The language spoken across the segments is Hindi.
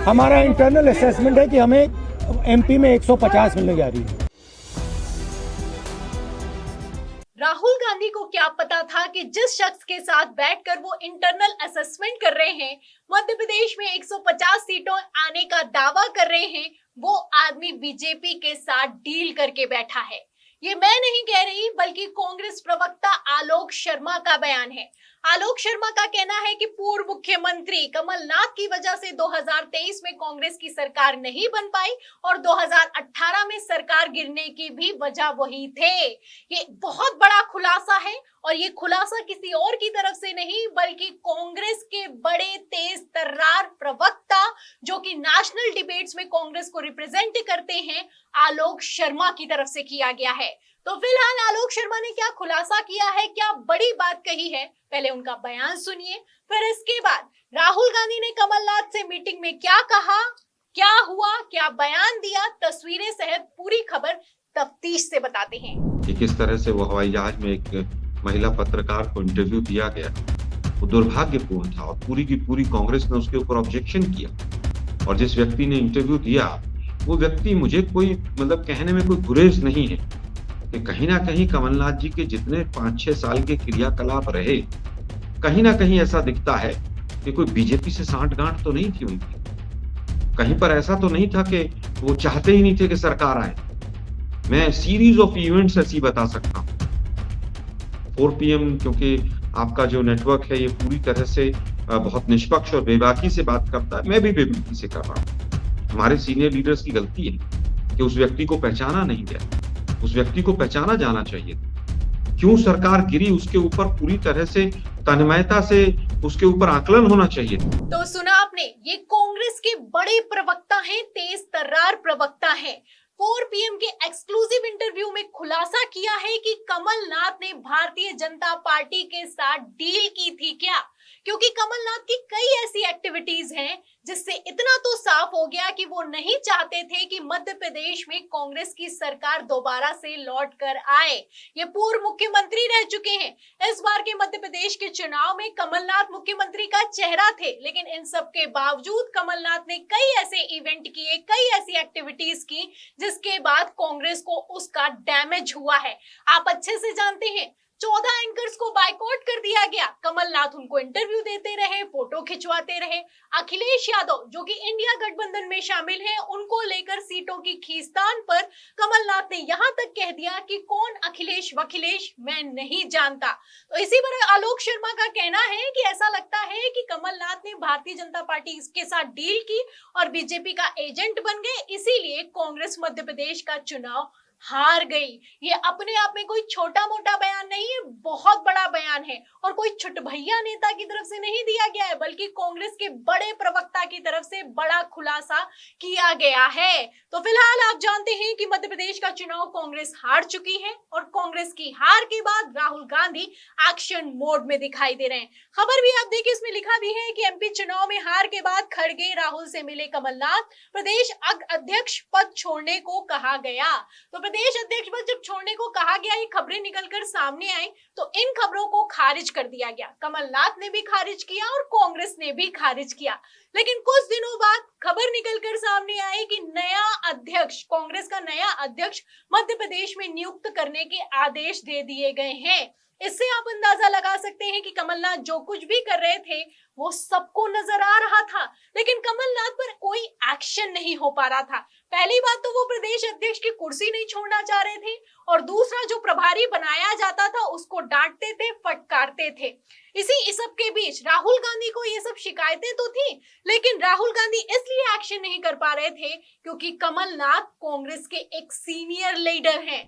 हमारा इंटरनल असेसमेंट है कि हमें एमपी में 150 मिलने जा रही है। राहुल गांधी को क्या पता था कि जिस शख्स के साथ बैठकर वो इंटरनल असेसमेंट कर रहे हैं, मध्य प्रदेश में 150 सीटों आने का दावा कर रहे हैं, वो आदमी बीजेपी के साथ डील करके बैठा है। ये मैं नहीं कह रही, बल्कि कांग्रेस प्रवक्ता आलोक शर्मा का बयान है। आलोक शर्मा का कहना है कि पूर्व मुख्यमंत्री कमलनाथ की वजह से 2023 में कांग्रेस की सरकार नहीं बन पाई और 2018 में सरकार गिरने की भी वजह वही थे। ये बहुत बड़ा खुलासा है और ये खुलासा किसी और की तरफ से नहीं, बल्कि कांग्रेस के बड़े तेज तर्रार प्रवक्ता, जो कि नेशनल डिबेट्स में कांग्रेस को रिप्रेजेंट करते हैं, आलोक शर्मा की तरफ से किया गया है। तो फिलहाल आलोक शर्मा ने क्या खुलासा किया है, क्या बड़ी बात कही है, पहले उनका बयान सुनिए, फिर इसके बाद राहुल गांधी ने कमलनाथ से मीटिंग में क्या कहा, क्या हुआ, क्या बयान दिया, तस्वीरें सहित पूरी खबर तफ्तीश से बताते हैं कि किस तरह से वो हवाई जहाज में एक महिला पत्रकार को इंटरव्यू दिया गया, वो दुर्भाग्यपूर्ण था और पूरी की पूरी कांग्रेस ने उसके ऊपर ऑब्जेक्शन किया। और जिस व्यक्ति ने इंटरव्यू दिया वो व्यक्ति, मुझे कोई मतलब कहने में कोई गुरेज नहीं है कि कहीं ना कहीं कमलनाथ जी के जितने 5-6 साल के क्रियाकलाप रहे, कहीं ना कहीं ऐसा दिखता है कि कोई बीजेपी से सांठगांठ तो नहीं थी उनकी। कहीं पर ऐसा तो नहीं था कि वो चाहते ही नहीं थे कि सरकार आए। मैं सीरीज ऑफ इवेंट्स ऐसी बता सकता हूँ। 4 PM क्योंकि आपका जो नेटवर्क है ये पूरी तरह से बहुत निष्पक्ष और बेबाकी से बात करता है, मैं भी बेबाकी से कर रहा हूँ। हमारे सीनियर लीडर्स की गलती है कि उस व्यक्ति को पहचाना नहीं गया। उस व्यक्ति को पहचाना जाना चाहिए। क्यों सरकार गिरी, उसके ऊपर पूरी तरह से तन्मयता से उसके ऊपर आकलन होना चाहिए। तो सुना आपने, ये कांग्रेस के बड़े प्रवक्ता हैं, तेज तर्रार प्रवक्ता हैं। 4 PM के एक्सक्लूसिव इंटरव्यू में खुलासा किया है कि कमलनाथ ने भारतीय जनता पार्टी के साथ डील की थी क्या, क्योंकि कमलनाथ की कई ऐसी एक्टिविटीज हैं जिससे इतना तो साफ हो गया कि वो नहीं चाहते थे कि मध्य प्रदेश में कांग्रेस की सरकार दोबारा से लौट कर आए। ये पूर्व मुख्यमंत्री रह चुके हैं। इस बार के मध्य प्रदेश के चुनाव में कमलनाथ मुख्यमंत्री का चेहरा थे, लेकिन इन सब के बावजूद कमलनाथ ने कई ऐसे इवेंट किए, कई ऐसी एक्टिविटीज की जिसके बाद कांग्रेस को उसका डैमेज हुआ है। आप अच्छे से जानते हैं, 14 एंकर्स को बाइकआउट कर दिया गया। कमलनाथ उनको इंटरव्यू देते रहे, फोटो खिंचवाते रहे। अखिलेश यादव, जो कि इंडिया गठबंधन में शामिल हैं, उनको लेकर सीटों की खींचतान पर कमलनाथ ने यहां तक कह दिया कि कौन अखिलेश वखिलेश मैं नहीं जानता। तो इसी पर आलोक शर्मा का कहना है कि ऐसा लगता है कि कमलनाथ ने भारतीय जनता पार्टी के साथ डील की और बीजेपी का एजेंट बन गए, इसीलिए कांग्रेस मध्य प्रदेश का चुनाव हार गई। ये अपने आप में कोई छोटा मोटा बयान नहीं है, बहुत बड़ा बयान है और कोई छुटभैया नेता की तरफ से नहीं दिया गया है, बल्कि कांग्रेस के बड़े प्रवक्ता की तरफ से बड़ा खुलासा किया गया है। तो फिलहाल आप जानते हैं कि मध्य प्रदेश का चुनाव कांग्रेस हार चुकी है और कांग्रेस की हार के बाद राहुल गांधी एक्शन मोड में दिखाई दे रहे हैं। खबर भी आप देखिए, इसमें लिखा भी है कि एमपी चुनाव में हार के बाद खड़गे राहुल से मिले कमलनाथ, प्रदेश अध्यक्ष पद छोड़ने को कहा गया। तो प्रदेश अध्यक्ष पद जब छोड़ने को कहा गया, ये खबरें निकलकर सामने आई तो इन खबरों को खारिज कर दिया गया। कमलनाथ ने भी खारिज किया और कांग्रेस ने भी खारिज किया। लेकिन कुछ दिनों बाद खबर निकलकर सामने आई कि नया अध्यक्ष, कांग्रेस का नया अध्यक्ष मध्य प्रदेश में नियुक्त करने के आदेश दे दिए गए हैं। इससे आप अंदाजा लगा सकते हैं कि कमलनाथ जो कुछ भी कर रहे थे वो सबको नजर आ रहा था, लेकिन कमलनाथ पर कोई एक्शन नहीं हो पा रहा था। पहली बात तो वो प्रदेश अध्यक्ष की कुर्सी नहीं छोड़ना चाह रहे थे और दूसरा, जो प्रभारी बनाया जाता था उसको डांटते थे, फटकारते थे। इस सब के बीच राहुल गांधी को ये सब शिकायतें तो थी, लेकिन राहुल गांधी इसलिए एक्शन नहीं कर पा रहे थे क्योंकि कमलनाथ कांग्रेस के एक सीनियर लीडर हैं।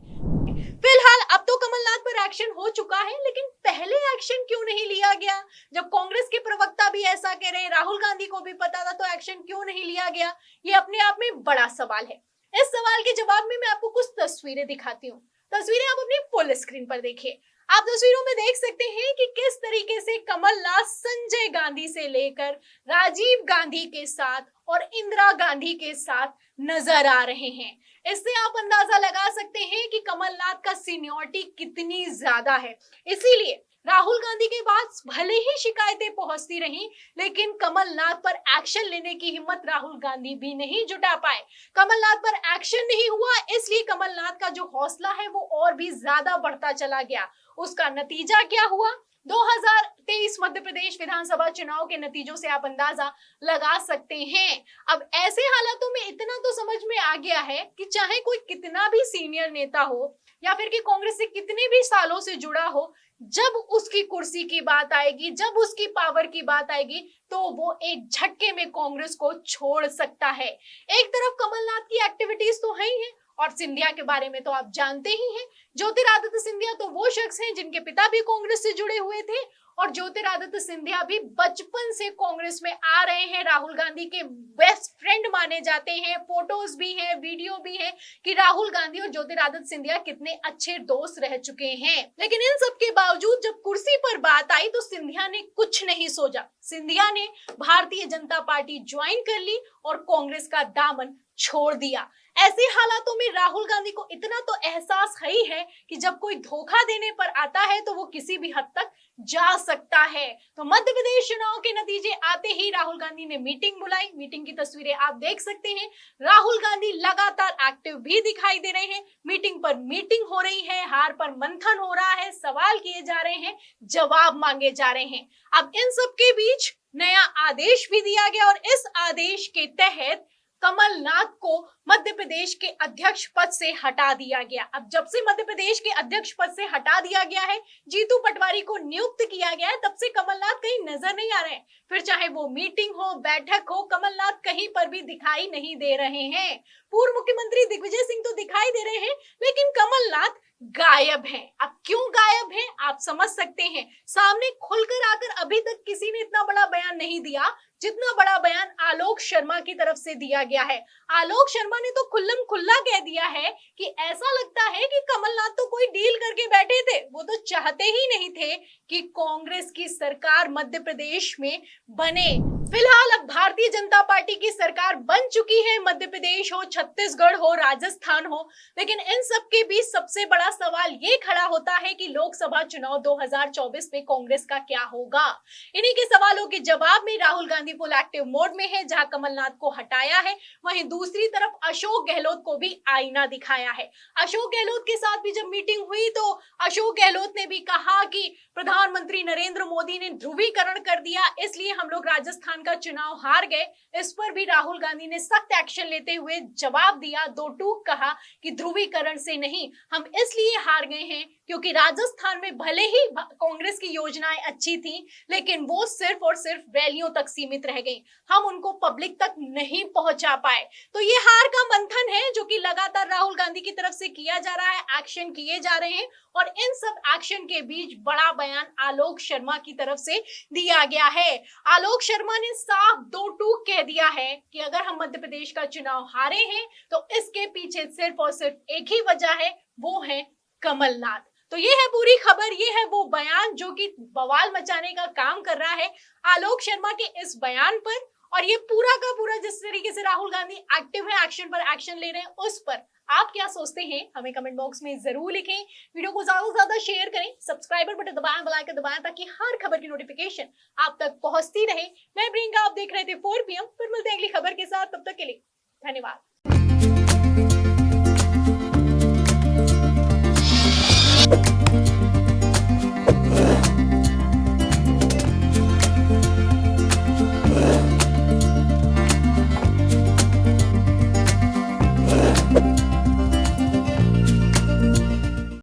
फिलहाल अब तो कमलनाथ पर एक्शन हो चुका है, लेकिन पहले एक्शन क्यों नहीं लिया गया? जब कांग्रेस के प्रवक्ता भी ऐसा कह रहे हैं, राहुल गांधी को भी पता था, तो एक्शन क्यों नहीं लिया गया? ये अपने आप में बड़ा सवाल है। इस सवाल के जवाब में मैं आपको कुछ तस्वीरें दिखाती हूँ। तस्वीरें आप अपनी फुल स्क्रीन पर देखिए। आप तस्वीरों में देख सकते हैं कि किस तरीके से कमलनाथ संजय गांधी से लेकर राजीव गांधी के साथ और इंदिरा गांधी के साथ नजर आ रहे हैं। इससे आप अंदाजा लगा सकते हैं कि कमलनाथ का सीनियरिटी कितनी ज्यादा है। इसीलिए राहुल गांधी के पास भले ही शिकायतें पहुंचती रहीं, लेकिन कमलनाथ पर एक्शन लेने की हिम्मत राहुल गांधी भी नहीं जुटा पाए। कमलनाथ पर एक्शन नहीं हुआ, इसलिए कमलनाथ का जो हौसला है वो और भी ज्यादा बढ़ता चला गया। उसका नतीजा क्या हुआ? 2023 मध्य प्रदेश विधानसभा चुनाव के नतीजों से आप अंदाजा लगा सकते हैं। अब ऐसे हालातों में इतना तो समझ में आ गया है कि चाहे कोई कितना भी सीनियर नेता हो या फिर कि कांग्रेस से कितने भी सालों से जुड़ा हो, जब उसकी कुर्सी की बात आएगी, जब उसकी पावर की बात आएगी, तो वो एक झटके में कांग्रेस को छोड़ सकता है। एक तरफ कमलनाथ की एक्टिविटीज तो है ही है, और सिंधिया के बारे में तो आप जानते ही हैं। ज्योतिरादित्य सिंधिया तो वो शख्स हैं जिनके पिता भी कांग्रेस से जुड़े हुए थे, और ज्योतिरादित्य सिंधिया भी बचपन से कांग्रेस में आ रहे हैं, राहुल गांधी के बेस्ट फ्रेंड माने जाते हैं। फोटोज भी हैं, वीडियो भी है कि राहुल गांधी और ज्योतिरादित्य सिंधिया कितने अच्छे दोस्त रह चुके हैं। लेकिन इन सब के बावजूद जब कुर्सी पर बात आई तो सिंधिया ने कुछ नहीं सोचा। सिंधिया ने भारतीय जनता पार्टी ज्वाइन कर ली और कांग्रेस का दामन छोड़ दिया। ऐसे हालातों में राहुल गांधी को इतना तो एहसास ही है कि जब कोई धोखा देने पर आता है तो वो किसी भी हद तक जा सकता है। तो मध्य प्रदेश चुनाव के नतीजे आते ही राहुल गांधी ने मीटिंग बुलाई। मीटिंग की तस्वीरें आप देख सकते हैं। राहुल गांधी लगातार एक्टिव भी दिखाई दे रहे हैं। मीटिंग पर मीटिंग हो रही है, हार पर मंथन हो रहा है, सवाल किए जा रहे हैं, जवाब मांगे जा रहे हैं। अब इन सब के बीच नया आदेश भी दिया गया और इस आदेश के तहत कमलनाथ को मध्य प्रदेश के अध्यक्ष पद से हटा दिया गया। अब जब से मध्य प्रदेश के अध्यक्ष पद से हटा दिया गया है, जीतू पटवारी को नियुक्त किया गया है, तब से कमलनाथ कहीं नजर नहीं आ रहे हैं। फिर चाहे वो मीटिंग हो, बैठक हो, कमलनाथ कहीं पर भी दिखाई नहीं दे रहे हैं। पूर्व मुख्यमंत्री दिग्विजय सिंह तो दिखाई दे रहे हैं, लेकिन कमलनाथ गायब हैं। अब क्यों गायब हैं आप समझ सकते हैं। सामने खुलकर आकर अभी तक किसी ने इतना बड़ा बयान नहीं दिया जितना बड़ा बयान आलोक शर्मा की तरफ से दिया गया है। आलोक शर्मा ने तो खुल्लम खुल्ला कह दिया है कि ऐसा लगता है कि कमलनाथ तो कोई डील करके बैठे थे, वो तो चाहते ही नहीं थे कि कांग्रेस की सरकार मध्य प्रदेश में बने। फिलहाल अब भारतीय जनता पार्टी की सरकार बन चुकी है, मध्य प्रदेश हो, छत्तीसगढ़ हो, राजस्थान हो। लेकिन इन सब के बीच सबसे बड़ा सवाल ये खड़ा होता है कि लोकसभा चुनाव 2024 में कांग्रेस का क्या होगा। इन्हीं के सवालों के जवाब में Rahul Gandhi full active mode में है। जहां कमलनाथ को हटाया है, वहीं दूसरी तरफ अशोक गहलोत को भी आईना दिखाया है। अशोक गहलोत के साथ भी जब मीटिंग हुई तो अशोक गहलोत ने भी कहा कि प्रधानमंत्री नरेंद्र मोदी ने ध्रुवीकरण कर दिया, इसलिए हम लोग राजस्थान का चुनाव हार गए। इस पर भी राहुल गांधी ने सख्त एक्शन लेते हुए जवाब दिया, दो टूक कहा कि ध्रुवीकरण से नहीं, हम इसलिए हार गए हैं क्योंकि राजस्थान में भले ही कांग्रेस की योजनाएं अच्छी थी, लेकिन वो सिर्फ और सिर्फ रैलियों तक सीमित रह गई, हम उनको पब्लिक तक नहीं पहुंचा पाए। तो ये हार का मंथन है जो कि लगातार राहुल गांधी की तरफ से किया जा रहा है, एक्शन किए जा रहे हैं। और इन सब एक्शन के बीच बड़ा बयान आलोक शर्मा की तरफ से दिया गया है। आलोक शर्मा ने साफ दो टूक कह दिया है कि अगर हम मध्य प्रदेश का चुनाव हारे हैं तो इसके पीछे सिर्फ और सिर्फ एक ही वजह है, वो है कमलनाथ। तो ये है पूरी खबर, ये है वो बयान जो कि बवाल मचाने का काम कर रहा है आलोक शर्मा के इस बयान पर। और ये पूरा का पूरा जिस तरीके से राहुल गांधी एक्टिव है, एक्शन पर एक्शन ले रहे हैं, उस पर आप क्या सोचते हैं हमें कमेंट बॉक्स में जरूर लिखें। वीडियो को ज्यादा से ज्यादा शेयर करें, सब्सक्राइबर बटन दबाएं, बेल आइकन दबाएं ताकि हर खबर की नोटिफिकेशन आप तक पहुंचती रहे। मैं प्रियंका, आप देख रहे थे 4 PM। फिर मिलते हैं अगली खबर के साथ, तब तक के लिए धन्यवाद।